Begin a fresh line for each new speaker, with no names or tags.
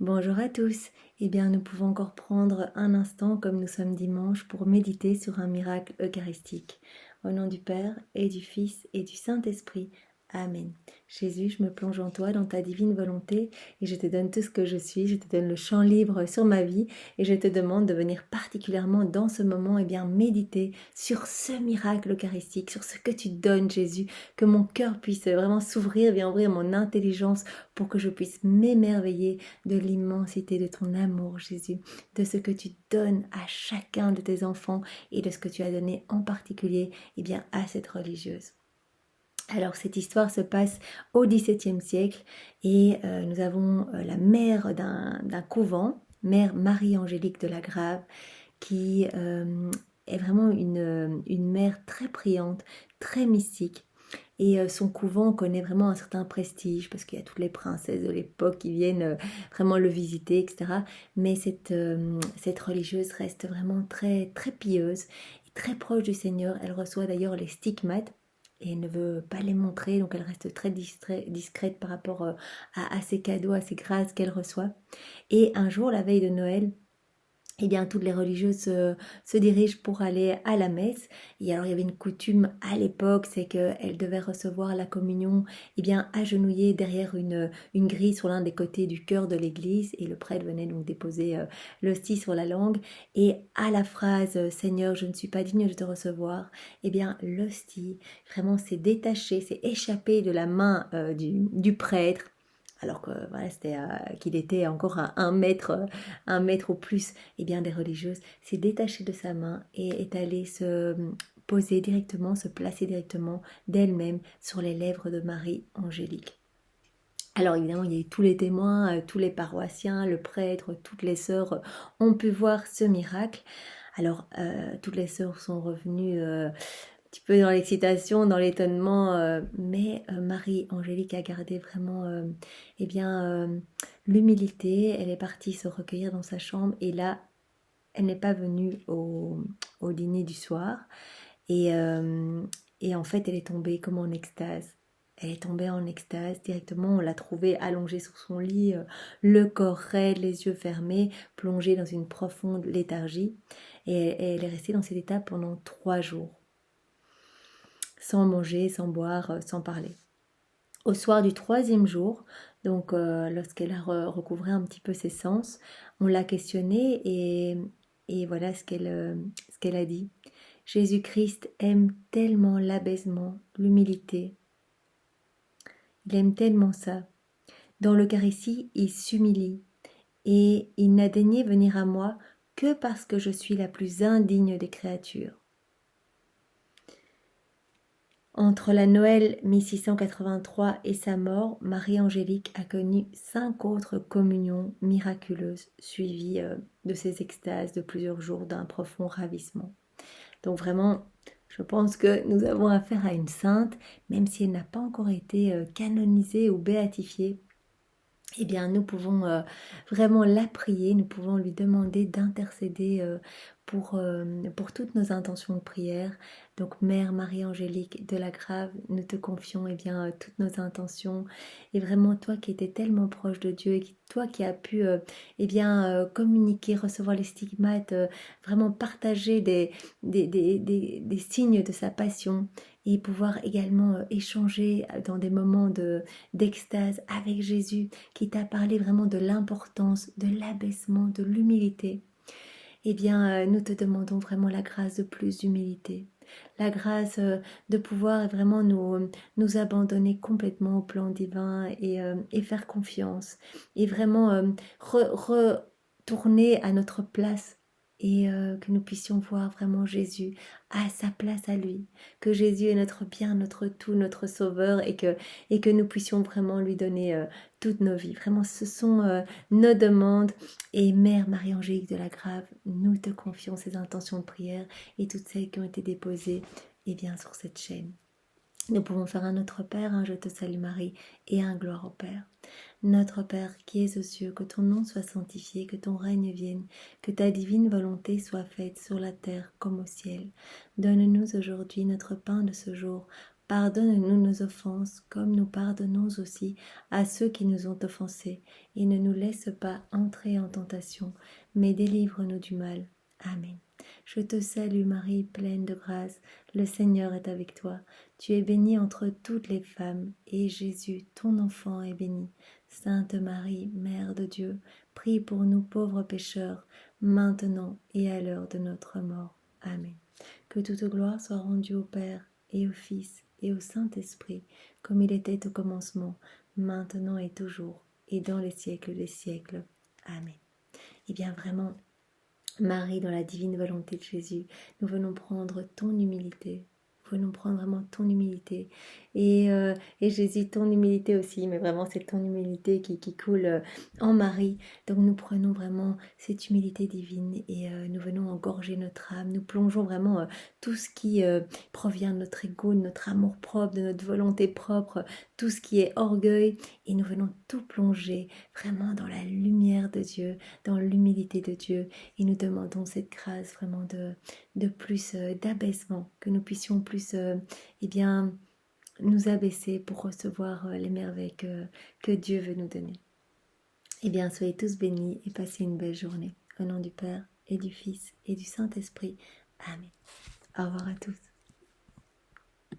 Bonjour à tous. Eh bien, nous pouvons encore prendre un instant, comme nous sommes dimanche, pour méditer sur un miracle eucharistique. Au nom du Père et du Fils et du Saint-Esprit. Amen. Jésus, je me plonge en toi, dans ta divine volonté, et je te donne tout ce que je suis, je te donne le champ libre sur ma vie, et je te demande de venir particulièrement dans ce moment, bien, méditer sur ce miracle eucharistique, sur ce que tu donnes, Jésus, que mon cœur puisse vraiment s'ouvrir, bien ouvrir mon intelligence pour que je puisse m'émerveiller de l'immensité de ton amour, Jésus, de ce que tu donnes à chacun de tes enfants et de ce que tu as donné en particulier bien, à cette religieuse. Alors cette histoire se passe au XVIIe siècle et nous avons la mère d'un couvent, mère Marie-Angélique de la Grave, qui est vraiment une mère très priante, très mystique. Et son couvent connaît vraiment un certain prestige parce qu'il y a toutes les princesses de l'époque qui viennent vraiment le visiter, etc. Mais cette religieuse reste vraiment très, très pieuse et très proche du Seigneur. Elle reçoit d'ailleurs les stigmates et elle ne veut pas les montrer, donc elle reste très discrète par rapport à ses cadeaux, à ses grâces qu'elle reçoit. Et un jour, la veille de Noël, bien, toutes les religieuses se dirigent pour aller à la messe. Et alors, il y avait une coutume à l'époque, c'est qu'elles devaient recevoir la communion, bien, agenouillées derrière une grille sur l'un des côtés du chœur de l'église. Et le prêtre venait donc déposer l'hostie sur la langue. Et à la phrase Seigneur, je ne suis pas digne de te recevoir, bien, l'hostie vraiment s'est détachée, s'est échappée de la main du prêtre. Alors que voilà, qu'il était encore à un mètre au plus, bien des religieuses, s'est détachée de sa main et est allée se poser directement, se placer directement d'elle-même sur les lèvres de Marie Angélique. Alors évidemment, il y a eu tous les témoins, tous les paroissiens, le prêtre, toutes les sœurs ont pu voir ce miracle. Alors, toutes les sœurs sont revenues un petit peu dans l'excitation, dans l'étonnement, mais Marie-Angélique a gardé vraiment l'humilité. Elle est partie se recueillir dans sa chambre et là, elle n'est pas venue au dîner du soir et, euh, et en fait, elle est tombée comme en extase. Elle est tombée en extase directement. On l'a trouvée allongée sur son lit, le corps raide, les yeux fermés, plongée dans une profonde léthargie. Et elle est restée dans cet état pendant 3 jours sans manger, sans boire, sans parler. Au soir du troisième jour, donc lorsqu'elle a recouvré un petit peu ses sens, on l'a questionnée et voilà ce qu'elle a dit. Jésus-Christ aime tellement l'abaissement, l'humilité. Il aime tellement ça. Dans l'Eucharistie, il s'humilie et il n'a daigné venir à moi que parce que je suis la plus indigne des créatures. Entre la Noël 1683 et sa mort, Marie-Angélique a connu 5 autres communions miraculeuses suivies de ces extases de plusieurs jours d'un profond ravissement. Donc vraiment, je pense que nous avons affaire à une sainte, même si elle n'a pas encore été canonisée ou béatifiée. Bien, nous pouvons vraiment la prier, nous pouvons lui demander d'intercéder pour toutes nos intentions de prière. Donc, Mère Marie-Angélique de la Grave, nous te confions toutes nos intentions. Et vraiment, toi qui étais tellement proche de Dieu, et toi qui as pu communiquer, recevoir les stigmates, vraiment partager des signes de sa passion et pouvoir également échanger dans des moments d'extase avec Jésus qui t'a parlé vraiment de l'importance, de l'abaissement, de l'humilité, nous te demandons vraiment la grâce de plus d'humilité, la grâce de pouvoir vraiment nous abandonner complètement au plan divin et faire confiance et vraiment retourner à notre place et que nous puissions voir vraiment Jésus à sa place à lui, que Jésus est notre bien, notre tout, notre sauveur et que nous puissions vraiment lui donner toutes nos vies. Vraiment, ce sont nos demandes et Mère Marie-Angélique de la Grave, nous te confions ces intentions de prière et toutes celles qui ont été déposées sur cette chaîne. Nous pouvons faire un Notre Père, un Je te salue Marie et un Gloire au Père. Notre Père qui es aux cieux, que ton nom soit sanctifié, que ton règne vienne, que ta divine volonté soit faite sur la terre comme au ciel. Donne-nous aujourd'hui notre pain de ce jour. Pardonne-nous nos offenses, comme nous pardonnons aussi à ceux qui nous ont offensés. Et ne nous laisse pas entrer en tentation, mais délivre-nous du mal. Amen. Je te salue Marie, pleine de grâce, le Seigneur est avec toi. Tu es bénie entre toutes les femmes, et Jésus, ton enfant, est béni. Sainte Marie, Mère de Dieu, prie pour nous pauvres pécheurs, maintenant et à l'heure de notre mort. Amen. Que toute gloire soit rendue au Père, et au Fils, et au Saint-Esprit, comme il était au commencement, maintenant et toujours, et dans les siècles des siècles. Amen. Et bien vraiment, Marie, dans la divine volonté de Jésus, nous venons prendre ton humilité. Nous venons prendre vraiment ton humilité. Et Jésus, ton humilité aussi, mais vraiment c'est ton humilité qui coule en Marie. Donc nous prenons vraiment cette humilité divine et nous venons engorger notre âme. Nous plongeons vraiment tout ce qui provient de notre ego, de notre amour propre, de notre volonté propre, tout ce qui est orgueil. Et nous venons tout plonger vraiment dans la lumière de Dieu, dans l'humilité de Dieu. Et nous demandons cette grâce vraiment de plus d'abaissement, que nous puissions plus nous abaisser pour recevoir les merveilles que Dieu veut nous donner. Eh bien, soyez tous bénis et passez une belle journée. Au nom du Père et du Fils et du Saint-Esprit. Amen. Au revoir à tous.